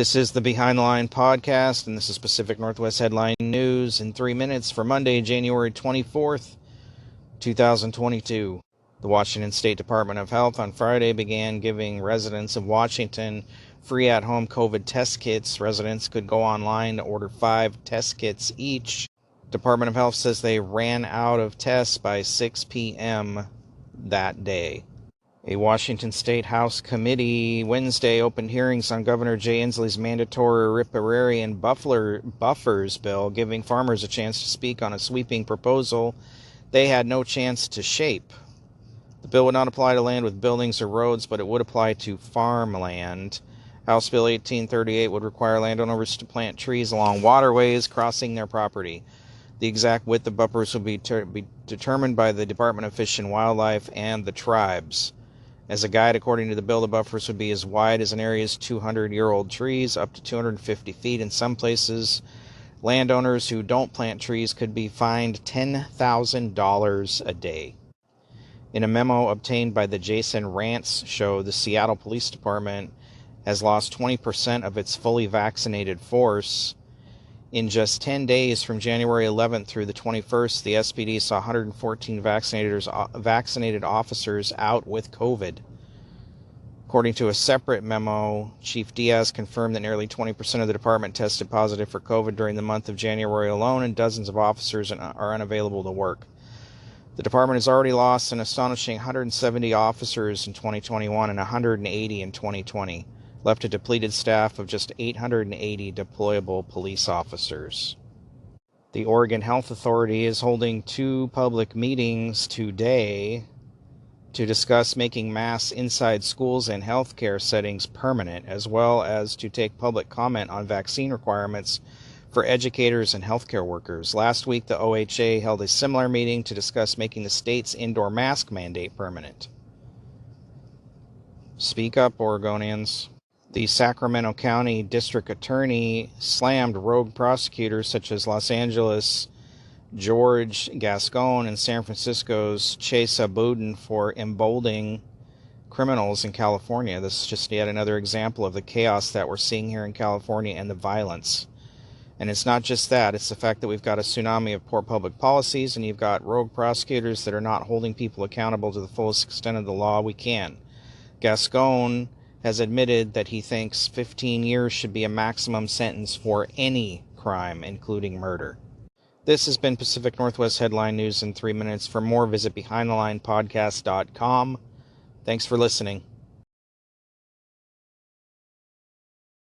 This is the Behind the Line podcast, and this is Pacific Northwest Headline News in 3 minutes for Monday, January 24th, 2022. The Washington State Department of Health on Friday began giving residents of Washington free at-home COVID test kits. Residents could go online to order 5 test kits each. Department of Health says they ran out of tests by 6 p.m. that day. A Washington State House committee Wednesday opened hearings on Governor Jay Inslee's mandatory riparian buffers bill, giving farmers a chance to speak on a sweeping proposal they had no chance to shape. The bill would not apply to land with buildings or roads, but it would apply to farmland. House Bill 1838 would require landowners to plant trees along waterways crossing their property. The exact width of buffers will be determined by the Department of Fish and Wildlife and the tribes. As a guide, according to the bill, the buffers would be as wide as an area's 200-year-old trees, up to 250 feet in some places. Landowners who don't plant trees could be fined $10,000 a day. In a memo obtained by the Jason Rantz show, the Seattle Police Department has lost 20% of its fully vaccinated force. In just 10 days from January 11th through the 21st, the SPD saw 114 vaccinated officers out with COVID. According to a separate memo, Chief Diaz confirmed that nearly 20% of the department tested positive for COVID during the month of January alone, and dozens of officers are unavailable to work. The department has already lost an astonishing 170 officers in 2021 and 180 in 2020. Left a depleted staff of just 880 deployable police officers. The Oregon Health Authority is holding 2 public meetings today to discuss making masks inside schools and healthcare settings permanent, as well as to take public comment on vaccine requirements for educators and healthcare workers. Last week, the OHA held a similar meeting to discuss making the state's indoor mask mandate permanent. Speak up, Oregonians. The Sacramento County District Attorney slammed rogue prosecutors such as Los Angeles' George Gascon and San Francisco's Chesa Boudin for emboldening criminals in California. This is just yet another example of the chaos that we're seeing here in California and the violence. And it's not just that, it's the fact that we've got a tsunami of poor public policies, and you've got rogue prosecutors that are not holding people accountable to the fullest extent of the law we can. Gascon has admitted that he thinks 15 years should be a maximum sentence for any crime, including murder. This has been Pacific Northwest Headline News in 3 minutes. For more, visit BehindTheLinePodcast.com. Thanks for listening.